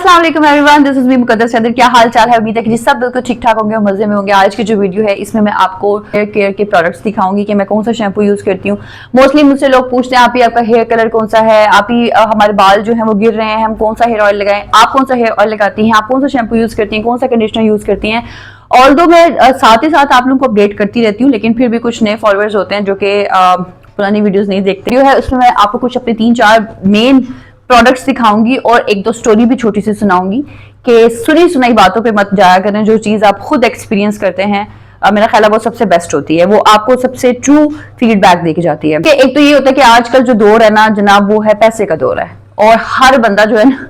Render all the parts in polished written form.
अस्सलाम वालेकुम everyone, this is me मुकद्दर सदर। क्या हाल चाल है? उम्मीद है कि सब बिल्कुल ठीक ठाक होंगे और मजे में होंगे। आज की जो वीडियो है इसमें मैं आपको हेयर केयर के प्रोडक्ट्स दिखाऊंगी कि मैं कौन सा शैम्पू यूज करती हूँ। मोस्टली मुझसे लोग पूछते हैं आप ही आपका हेयर कलर कौन सा है, आप ही हमारे बाल जो है वो गिर रहे हैं, हम कौन सा हेयर ऑयल लगाएं, आप कौन सा हेयर ऑयल लगाती हैं, आप कौन सा शैम्पू यूज करती हैं, कौन सा कंडीशनर यूज करती हैं। ऑल्दो मैं साथ ही साथ आप लोगों को अपडेट करती रहती हूँ, लेकिन फिर भी कुछ नए फॉलोअर्स होते हैं जो कि पुरानी वीडियोस नहीं देखते है। उसमें मैं आपको कुछ अपने 3-4 मेन प्रोडक्ट्स दिखाऊंगी और एक दो स्टोरी भी छोटी सी सुनाऊंगी कि सुनी सुनाई बातों पे मत जाया करें। जो चीज आप खुद एक्सपीरियंस करते हैं मेरा ख्याल है वो सबसे बेस्ट होती है, वो आपको सबसे ट्रू फीडबैक देके जाती है। कि एक तो ये होता है कि आजकल जो दौर है ना जनाब, वो है पैसे का दौर है और हर बंदा जो है ना,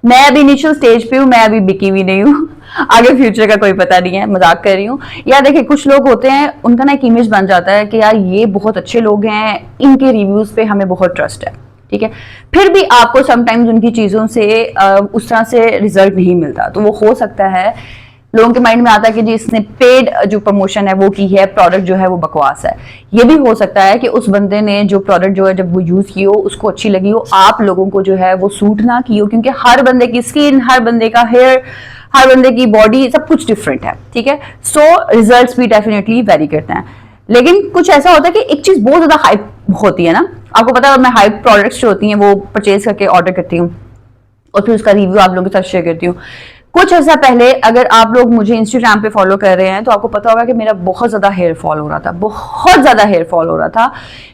मैं अभी इनिशियल स्टेज पे हूँ, मैं अभी बिकी हुई नहीं हूँ, आगे फ्यूचर का कोई पता नहीं है, मजाक कर रही हूँ। यार देखिए, कुछ लोग होते हैं उनका ना एक इमेज बन जाता है कि यार ये बहुत अच्छे लोग हैं, इनके रिव्यूज पे हमें बहुत ट्रस्ट है, ठीक है। फिर भी आपको समटाइम्स उनकी चीजों से उस तरह से रिजल्ट नहीं मिलता, तो वो हो सकता है लोगों के माइंड में आता है कि जी इसने पेड जो प्रमोशन है वो की है, प्रोडक्ट जो है वो बकवास है। ये भी हो सकता है कि उस बंदे ने जो प्रोडक्ट जो है जब वो यूज की हो उसको अच्छी लगी हो, आप लोगों को जो है वो सूट ना की हो, क्योंकि हर बंदे की स्किन, हर बंदे का हेयर, हर बंदे की बॉडी सब कुछ डिफरेंट है, ठीक है। सो रिजल्ट्स भी डेफिनेटली वेरी करते हैं। लेकिन कुछ ऐसा होता है कि एक चीज बहुत ज्यादा हाइप होती है ना, आपको पता है मैं हाइप प्रोडक्ट्स जो होती हैं वो परचेज करके ऑर्डर करती हूँ और फिर उसका रिव्यू आप लोगों के साथ शेयर करती हूँ। कुछ ऐसा पहले अगर आप लोग मुझे इंस्टाग्राम पे फॉलो कर रहे हैं तो आपको पता होगा कि मेरा बहुत ज्यादा हेयर फॉल हो रहा था, बहुत ज्यादा हेयर फॉल हो रहा था।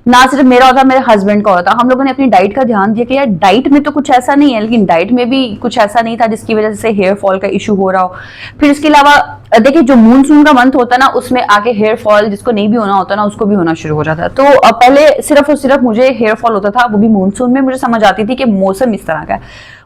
ना सिर्फ मेरा होता, मेरे हस्बैंड का होता। हम लोगों ने अपनी डाइट का ध्यान दिया कि यार डाइट में तो कुछ ऐसा नहीं है, लेकिन डाइट में भी कुछ ऐसा नहीं था जिसकी वजह से हेयर फॉल का इशू हो रहा हो। फिर इसके अलावा देखिए, जो मूनसून का मंथ होता है ना उसमें आके हेयर फॉल जिसको नहीं भी होना होता ना उसको भी होना शुरू हो जाता है। तो पहले सिर्फ और सिर्फ मुझे हेयर फॉल होता था, वो भी मूनसून में। मुझे समझ आती थी कि मौसम इस तरह का है,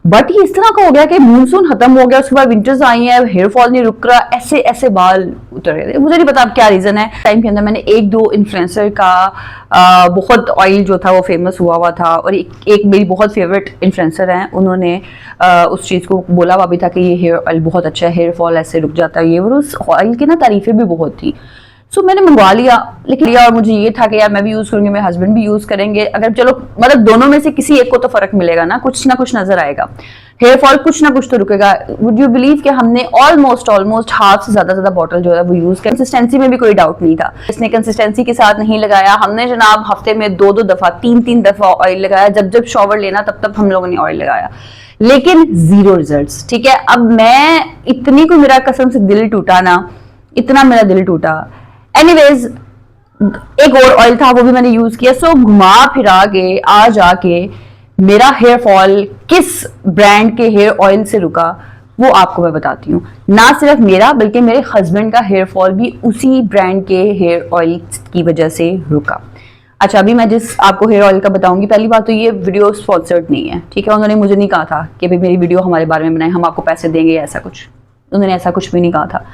बट ये इस तरह का हो गया कि मूनसून खत्म हो गया, उसके बाद विंटर्स आई है, हेयर फॉल नहीं रुक रहा, ऐसे ऐसे बाल उतर गए। मुझे नहीं पता अब क्या रीजन है। टाइम के अंदर मैंने 1-2 इन्फ्लुएंसर का बहुत ऑयल जो था वो फेमस हुआ था, और एक मेरी बहुत फेवरेट इन्फ्लुएंसर हैं, उन्होंने उस चीज को बोला हुआ भी था कि ये हेयर ऑयल बहुत अच्छा है, हेयर फॉल ऐसे रुक जाता है, ये और उस ऑयल की ना तारीफें भी बहुत थी। सो मैंने मंगवा लिया, लेकिन और मुझे ये था कि यार मैं भी यूज करूंगी, मेरे हस्बैंड भी यूज करेंगे, अगर चलो मतलब दोनों में से किसी एक को तो फर्क मिलेगा ना कुछ नजर आएगा, हेयर फॉल कुछ ना कुछ तो रुकेगा। वुड यू बिलीव कि हमने ऑलमोस्ट हाफ से ज्यादा बॉटल जो है वो यूज किया। कंसिस्टेंसी में भी कोई डाउट नहीं था, इसने कंसिस्टेंसी के साथ नहीं लगाया। हमने जनाब हफ्ते में 2-2 दफा 3-3 दफा ऑयल लगाया, जब शॉवर लेना तब हम लोगों ने ऑयल लगाया, लेकिन जीरो रिजल्ट्स, ठीक है। अब मैं इतनी को मेरा कसम से दिल टूटा ना, इतना मेरा दिल टूटा। एनीवेज एक और ऑयल था वो भी मैंने यूज किया। सो घुमा फिरा के आज आके मेरा हेयर फॉल किस ब्रांड के हेयर ऑयल से रुका वो आपको मैं बताती हूँ। ना सिर्फ मेरा बल्कि मेरे हस्बैंड का हेयर फॉल भी उसी ब्रांड के हेयर ऑयल की वजह से रुका। अच्छा, अभी मैं जिस आपको हेयर ऑयल का बताऊंगी, पहली बात तो ये वीडियो स्पॉन्सर्ड नहीं है, ठीक है। उन्होंने मुझे नहीं कहा था कि भाई मेरी वीडियो हमारे बारे में बनाए, हम आपको पैसे देंगे, ऐसा कुछ उन्होंने ऐसा कुछ भी नहीं कहा था।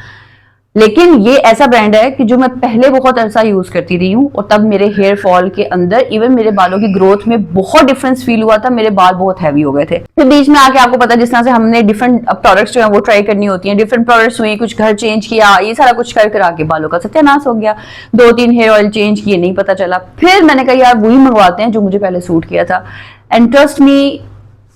लेकिन ये ऐसा ब्रांड है कि जो मैं पहले बहुत अरसा यूज करती रही हूँ, और तब मेरे हेयर फॉल के अंदर इवन मेरे बालों की ग्रोथ में बहुत डिफरेंस फील हुआ था, मेरे बाल बहुत हैवी हो गए थे। फिर बीच में आके आपको पता जिस तरह से हमने डिफरेंट प्रोडक्ट्स जो है वो ट्राई करनी होती हैं, डिफरेंट प्रोडक्ट्स हुए, कुछ घर चेंज किया, ये सारा कुछ कर आके बालों का सत्यानाश हो गया। 2-3 हेयर ऑयल चेंज किए, नहीं पता चला। फिर मैंने कहा यार वही मंगवाते हैं जो मुझे पहले सूट किया था। एंड ट्रस्ट मी,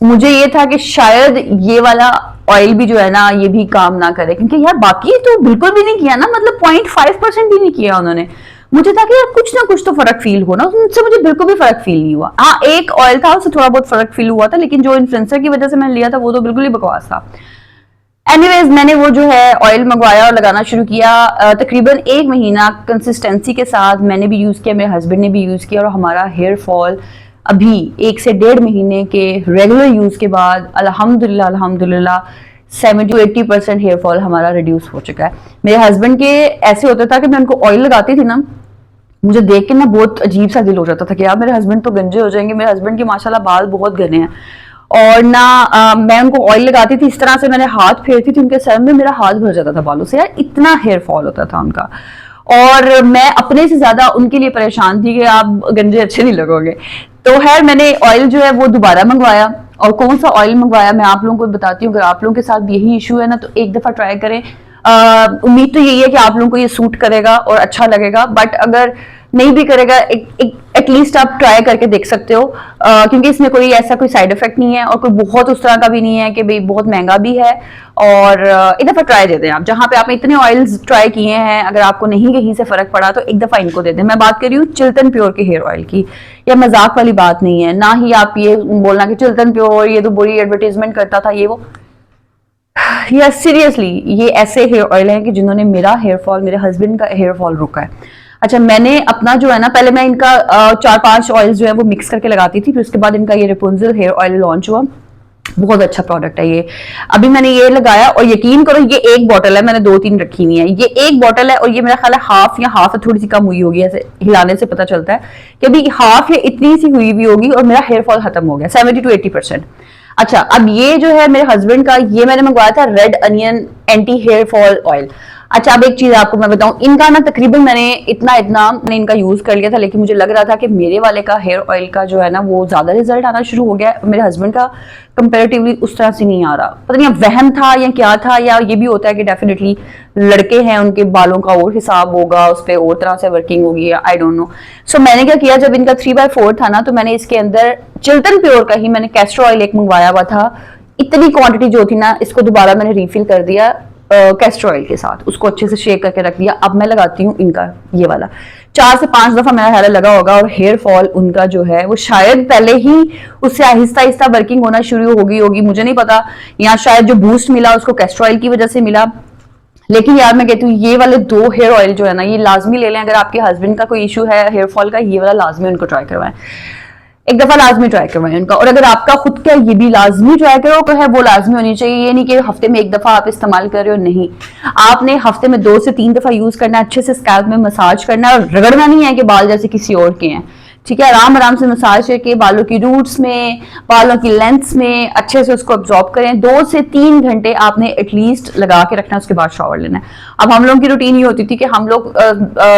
मुझे ये था कि शायद ये वाला ऑयल भी जो है ना ये भी काम ना करे, क्योंकि यार बाकी तो बिल्कुल भी नहीं किया ना, मतलब 0.5% भी नहीं किया उन्होंने। मुझे था कि यार कुछ ना कुछ तो फर्क फील हो ना, उनसे मुझे बिल्कुल भी फर्क फील नहीं हुआ। हाँ, एक ऑयल था उससे थोड़ा बहुत फर्क फील हुआ था, लेकिन जो इन्फ्लुएंसर की वजह से मैंने लिया था वो तो बिल्कुल ही बकवास था। एनीवेज मैंने वो जो है ऑयल मंगवाया और लगाना शुरू किया। तकरीबन 1 महीना कंसिस्टेंसी के साथ मैंने भी यूज किया, मेरे हस्बैंड ने भी यूज किया, और हमारा हेयर फॉल अभी 1 से 1.5 महीने के रेगुलर यूज के बाद अल्हम्दुलिल्लाह 70-80% हेयर फॉल हमारा रिड्यूस हो चुका है। मेरे हस्बैंड के ऐसे होता था कि मैं उनको ऑयल लगाती थी ना, मुझे देख के ना बहुत अजीब सा दिल हो जाता था कि यार मेरे हस्बैंड तो गंजे हो जाएंगे। मेरे हस्बैंड के माशाल्लाह बाल बहुत घने हैं, और ना मैं उनको ऑयल लगाती थी, इस तरह से मैंने हाथ फेरती थी उनके सर में, मेरा हाथ भर जाता था बालों से, यार इतना हेयर फॉल होता था उनका। और मैं अपने से ज्यादा उनके लिए परेशान थी कि आप गंजे अच्छे नहीं लगोगे। तो खैर मैंने ऑयल जो है वो दोबारा मंगवाया, और कौन सा ऑयल मंगवाया मैं आप लोगों को बताती हूँ। अगर आप लोगों के साथ भी यही इशू है ना तो एक दफा ट्राई करें। उम्मीद तो यही है कि आप लोगों को ये सूट करेगा और अच्छा लगेगा, बट अगर नहीं भी करेगा, एक एटलीस्ट आप ट्राई करके देख सकते हो, क्योंकि इसमें कोई ऐसा कोई साइड इफेक्ट नहीं है और कोई बहुत उस तरह का भी नहीं है कि भाई बहुत महंगा भी है। और एक दफा ट्राई दे दें आप, जहां पे आपने इतने ऑयल्स ट्राई किए हैं, अगर आपको नहीं कहीं से फर्क पड़ा तो एक दफा इनको दे दें। मैं बात कर रही हूँ चिल्टन प्योर के हेयर ऑयल की, या मजाक वाली बात नहीं है, ना ही आप ये बोलना कि चिल्टन प्योर ये तो बुरी एडवर्टीजमेंट करता था ये वो। या सीरियसली ये ऐसे हेयर ऑयल हैं कि जिन्होंने मेरा हेयर फॉल, मेरे हस्बैंड का हेयर फॉल रोका है। अच्छा, मैंने अपना जो है ना, पहले मैं इनका 4-5 ऑयल्स जो है वो मिक्स करके लगाती थी, फिर उसके बाद इनका ये रेपुंजल हेयर ऑयल लॉन्च हुआ। बहुत अच्छा प्रोडक्ट है ये। अभी मैंने ये लगाया और यकीन करो ये एक बॉटल है, मैंने 2-3 रखी हुई है। ये एक बॉटल है और ये मेरा ख्याल है हाफ या हाफ थोड़ी सी कम हुई होगी, ऐसे हिलाने से पता चलता है कि अभी हाफ या इतनी सी हुई भी होगी और मेरा हेयर फॉल खत्म हो गया 70 to 80%। अच्छा, अब ये जो है मेरे हस्बैंड का, ये मैंने मंगवाया था red onion anti hair fall oil. अच्छा, अब एक चीज आपको मैं बताऊं, इनका ना तकरीबन मैंने इतना मैंने इनका यूज कर लिया था, लेकिन मुझे लग रहा था कि मेरे वाले का हेयर ऑयल का जो है ना वो ज्यादा रिजल्ट आना शुरू हो गया, मेरे हस्बैंड का कंपैरेटिवली उस तरह से नहीं आ रहा। पता नहीं वहम था या क्या था, या ये भी होता है कि डेफिनेटली लड़के हैं उनके बालों का और हिसाब होगा, उस पर और तरह से वर्किंग होगी, आई डोंट नो। सो मैंने क्या किया, जब इनका 3/4 था ना, तो मैंने इसके अंदर चिल्टन प्योर का ही मैंने कैस्टर ऑयल एक मंगवाया हुआ था। इतनी क्वांटिटी जो थी ना, इसको दोबारा मैंने रिफिल कर दिया कैस्टर ऑयल के साथ, उसको अच्छे से शेक करके रख दिया। अब मैं लगाती हूँ इनका ये वाला, 4 से 5 दफा मेरा हेयर लगा होगा और हेयर फॉल उनका जो है वो शायद पहले ही उससे आहिस्ता आहिस्ता वर्किंग होना शुरू होगी, मुझे नहीं पता, या शायद जो बूस्ट मिला उसको कैस्टर ऑयल की वजह से मिला। लेकिन यार मैं कहती हूँ ये वाले 2 हेयर ऑयल जो है ना, ये लाजमी ले लें। अगर आपके हस्बैंड का कोई इशू है हेयर फॉल का, ये वाला लाजमी उनको ट्राई करवाएं, एक दफा लाजमी ट्राई करवाएं उनका। और अगर आपका खुद का ये भी लाजमी ट्राई करो तो है, वो लाजमी होनी चाहिए। ये नहीं कि हफ्ते में एक दफा आप इस्तेमाल कर रहे हो, नहीं, आपने हफ्ते में 2 से 3 दफा यूज करना है, अच्छे से स्कैल्प में मसाज करना है, और रगड़ना नहीं है कि बाल जैसे किसी और के हैं, ठीक है। आराम आराम से मसाज करके बालों की रूट्स में, बालों की लेंथ्स में अच्छे से उसको अब्जॉर्ब करें। 2 से 3 घंटे आपने एटलीस्ट लगा के रखना है, उसके बाद शावर लेना है। अब हम लोगों की रूटीन ये होती थी कि हम लोग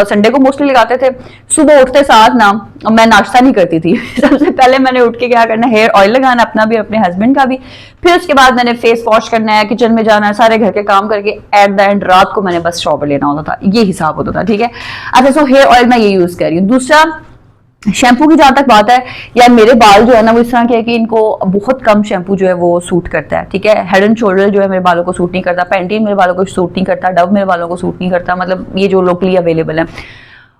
संडे को मोस्टली लगाते थे, सुबह उठते साथ ना मैं नाश्ता नहीं करती थी सबसे पहले मैंने उठ के क्या करना, हेयर ऑयल लगाना अपना भी अपने हस्बैंड का भी, फिर उसके बाद मैंने फेस वॉश करना है, किचन में जाना है, सारे घर के काम करके एट द एंड रात को मैंने बस शावर लेना होता था, ये हिसाब होता था, ठीक है। अच्छा, सो हेयर ऑयल मैं ये यूज कर रही हूँ। दूसरा, शैम्पू की जहां तक बात है, यार मेरे बाल जो है ना वो इस तरह के है कि इनको बहुत कम शैम्पू जो है वो सूट करता है, ठीक है। हेड एंड शोल्डर जो है मेरे बालों को सूट नहीं करता, पैंटीन मेरे बालों को सूट नहीं करता, डव मेरे बालों को सूट नहीं करता, मतलब ये जो लोकली अवेलेबल है।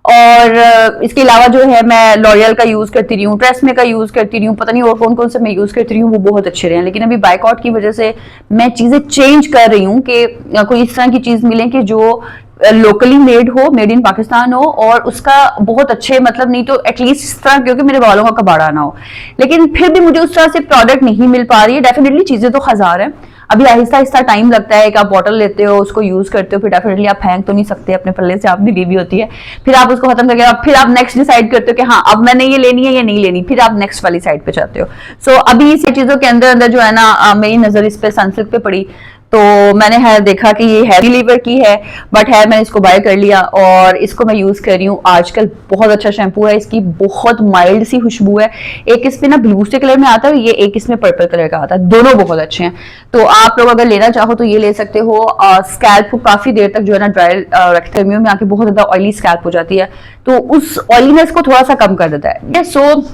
और इसके अलावा जो है मैं लॉरियल का यूज करती रही हूँ, ट्रेसमे का यूज करती रही हूँ, पता नहीं और कौन कौन से मैं यूज करती रही हूँ, वो बहुत अच्छे रहे हैं। लेकिन अभी बाइकआउट की वजह से मैं चीजें चेंज कर रही हूँ कि कोई इस तरह की चीज मिले कि जो लोकली मेड हो, मेड इन पाकिस्तान हो, और उसका बहुत अच्छे, मतलब नहीं तो एटलीस्ट इस तरह, क्योंकि मेरे बालों का कबाड़ा ना हो। लेकिन फिर भी मुझे उस तरह से प्रोडक्ट नहीं मिल पा रही है। डेफिनेटली चीजें तो हजार है, अभी आहिस्ता आहिस्ता टाइम लगता है। एक आप बॉटल लेते हो, उसको यूज करते हो, फिर डेफिनेटली आप फेंक तो नहीं सकते, अपने पल्ले से आपने ली भी होती है, फिर आप उसको खत्म करके फिर आप नेक्स्ट डिसाइड करते हो कि हाँ अब मैंने ये लेनी है या नहीं लेनी, फिर आप नेक्स्ट वाली साइड पे जाते हो। सो अभी इस चीजों के अंदर अंदर जो है ना मेरी नजर इस पे सनसिल्क पे पड़ी, तो मैंने है देखा कि ये हैवी लीवर की है, बट है मैंने इसको बाय कर लिया और इसको मैं यूज कर रही हूँ आजकल। बहुत अच्छा शैम्पू है, इसकी बहुत माइल्ड सी खुशबू है। एक इसमें ना ब्लू से कलर में आता है, ये एक इसमें पर्पल कलर का आता है, दोनों बहुत अच्छे हैं। तो आप लोग अगर लेना चाहो तो ये ले सकते हो। स्कैल्प को काफी देर तक जो है ना ड्राई रखते, गर्मियों में आके बहुत ज्यादा ऑयली स्कैल्प हो जाती है, तो उस ऑयलीनेस को थोड़ा सा कम कर देता है। सो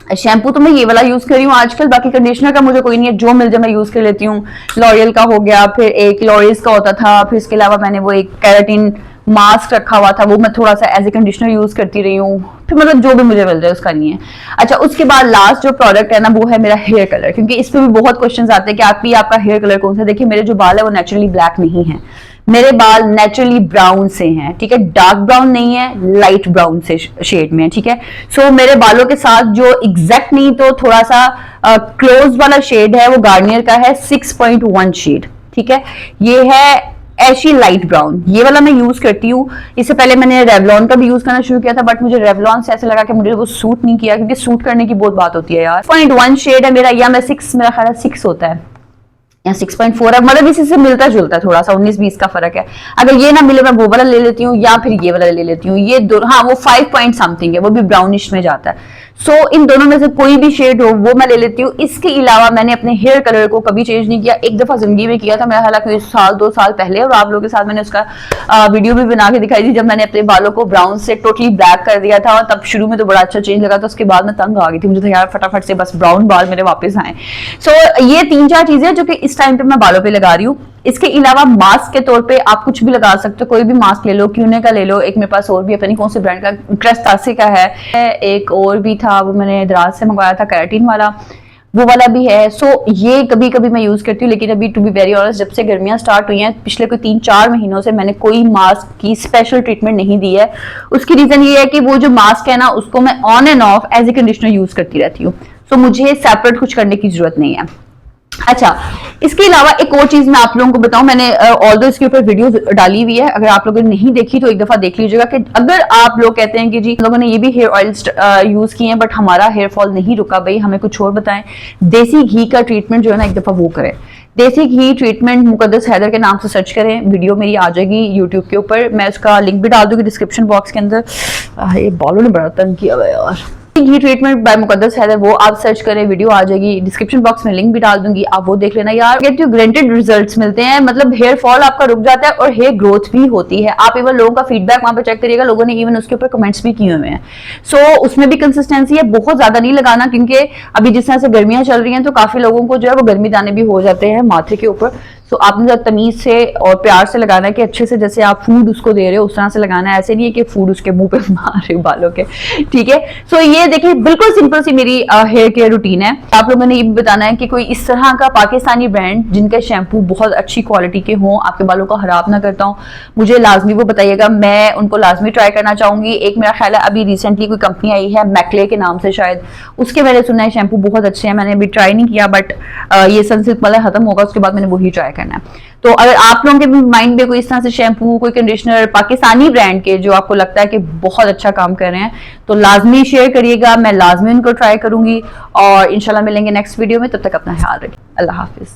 शैम्पू तो मैं ये वाला यूज कर रही हूँ आजकल, बाकी कंडीशनर का मुझे कोई नहीं है, जो मिल जाए मैं यूज कर लेती हूँ। लॉरियल का हो गया, फिर एक लॉरियल्स का होता था, फिर इसके अलावा मैंने वो एक केराटिन मास्क रखा हुआ था, वो मैं थोड़ा सा एज ए कंडीशनर यूज करती रही हूँ। फिर मतलब जो भी मुझे मिल जाए उसका नहीं है। अच्छा, उसके बाद लास्ट जो प्रोडक्ट है ना वो है मेरा हेयर कलर, क्योंकि इस पे भी बहुत क्वेश्चन आते हैं कि आपका हेयर कलर कौन सा। देखिए मेरे जो बाल है वो नेचुरली ब्लैक नहीं है, मेरे बाल नेचुरली ब्राउन से हैं, ठीक है। डार्क ब्राउन नहीं है, लाइट ब्राउन से शेड में है, ठीक है। सो मेरे बालों के साथ जो एग्जैक्ट नहीं तो थोड़ा सा क्लोज वाला शेड है वो गार्नियर का है 6.1 शेड, ठीक है। ये है ऐशी लाइट ब्राउन, ये वाला मैं यूज करती हूँ। इससे पहले मैंने रेवलॉन का भी यूज करना शुरू किया था, बट मुझे रेवलॉन से ऐसे लगा कि मुझे वो सूट नहीं किया, क्योंकि सूट करने की बहुत बात होती है यार। 6.1 शेड है मेरा, या मैं 6, मेरा ख्याल 6 होता है या 6.4 है, मतलब इसी से मिलता जुलता है, थोड़ा सा 19-20 का फर्क है। अगर ये ना मिले मैं वो वाला ले लेती हूँ, या फिर ये वाला ले लेती हूँ। ये दो, हाँ वो 5 पॉइंट समथिंग है, वो भी ब्राउनिश में जाता है। सो इन दोनों में से कोई भी शेड हो वो मैं ले लेती हूँ। इसके अलावा मैंने अपने हेयर कलर को कभी चेंज नहीं किया, एक दफा जिंदगी में किया था मेरा, हालांकि साल 2 साल पहले, और आप लोगों के साथ मैंने उसका वीडियो भी बना के दिखाई थी जब मैंने अपने बालों को ब्राउन से टोटली ब्लैक कर दिया था। और तब शुरू में तो बड़ा अच्छा चेंज लगा था, उसके बाद मैं तंग आ गई थी, मुझे तो यार फटाफट से बस ब्राउन बाल मेरे वापस आए। सो ये 3-4 चीजें जो कि इस टाइम पे मैं बालों पे लगा रही हूँ। इसके अलावा मास्क के तौर पे आप कुछ भी लगा सकते हो, कोई भी मास्क ले लो, क्यूने का ले लो, एक मेरे पास और भी पता नहीं कौन से ब्रांड का, क्रेस्टासे का है, एक और भी था वो मैंने दराज से मंगवाया था केराटिन वाला, वो वाला भी है। सो ये कभी कभी मैं यूज करती हूँ, लेकिन अभी टू बी वेरी ऑनेस्ट जब से गर्मियां स्टार्ट हुई हैं पिछले कोई 3-4 महीनों से मैंने कोई मास्क की स्पेशल ट्रीटमेंट नहीं दी है। उसकी रीजन ये है कि वो जो मास्क है ना उसको मैं on and off as a conditioner use करती रहती हूँ, सो मुझे सेपरेट कुछ करने की जरूरत नहीं है। अच्छा, इसके अलावा एक और चीज मैं आप लोगों को बताऊं, मैंने ऑल्दो इसके ऊपर वीडियो डाली हुई है, अगर आप लोगों ने नहीं देखी तो एक दफा देख लीजिएगा कि अगर आप लोग कहते हैं कि जी लोगों ने ये भी हेयर ऑयल यूज किए हैं बट हमारा हेयर फॉल नहीं रुका, भाई हमें कुछ और बताएं। देसी घी का ट्रीटमेंट जो है ना एक दफा वो करें। देसी घी ट्रीटमेंट मुकद्दस हैदर के नाम से सर्च करें, वीडियो मेरी आ जाएगी यूट्यूब के ऊपर, मैं उसका लिंक भी डाल दूंगी डिस्क्रिप्शन बॉक्स के अंदर। ये बालों ने बड़ा तंग किया हुआ यार। घी ट्रीटमेंट बाय मुकद्दस हैदर, वो आप सर्च करें, वीडियो आ जाएगी, डिस्क्रिप्शन बॉक्स में लिंक भी डाल दूंगी, आप वो देख लेना यार। गेट यू ग्रेंटेड रिजल्ट्स मिलते हैं, मतलब हेयर फॉल आपका रुक जाता है और हेयर ग्रोथ भी होती है। आप इवन लोगों का फीडबैक वहां पे चेक करिएगा, लोगों ने इवन उसके ऊपर कमेंट्स भी किए हुए हैं। सो उसमें भी कंसिस्टेंसी है, बहुत ज्यादा नहीं लगाना, क्योंकि अभी जिस तरह से गर्मियां चल रही हैं तो काफी लोगों को जो है वो गर्मी दाने भी हो जाते हैं माथे के ऊपर। सो आपने जब तमीज से और प्यार से लगाना है कि अच्छे से जैसे आप फूड उसको दे रहे हो उस तरह से लगाना है, ऐसे नहीं है कि फूड उसके मुंह पे मार रहे हो बालों के, ठीक है। सो ये देखिए बिल्कुल सिंपल सी मेरी हेयर केयर रूटीन है। आप लोगों ने ये भी बताना है कि कोई इस तरह का पाकिस्तानी ब्रांड जिनके शैम्पू बहुत अच्छी क्वालिटी के हों, आपके बालों को खराब ना करता हूँ, मुझे लाजमी वो बताइएगा, मैं उनको लाजमी ट्राई करना चाहूंगी। एक मेरा ख्याल है अभी रिसेंटली कोई कंपनी आई है मैकले के नाम से शायद, उसके मैंने सुना है शैम्पू बहुत अच्छे हैं, मैंने अभी ट्राई नहीं किया, बट ये सनसिल्क वाला खत्म होगा उसके बाद मैंने वही ट्राई करना है। तो अगर आप लोगों के माइंड में कोई इस तरह से शैम्पू, कोई कंडीशनर पाकिस्तानी ब्रांड के जो आपको लगता है कि बहुत अच्छा काम कर रहे हैं तो लाजमी शेयर करिएगा, मैं लाजमी उनको ट्राई करूंगी। और इंशाल्लाह मिलेंगे नेक्स्ट वीडियो में, तब तक अपना ख्याल रखिए, अल्लाह हाफिज।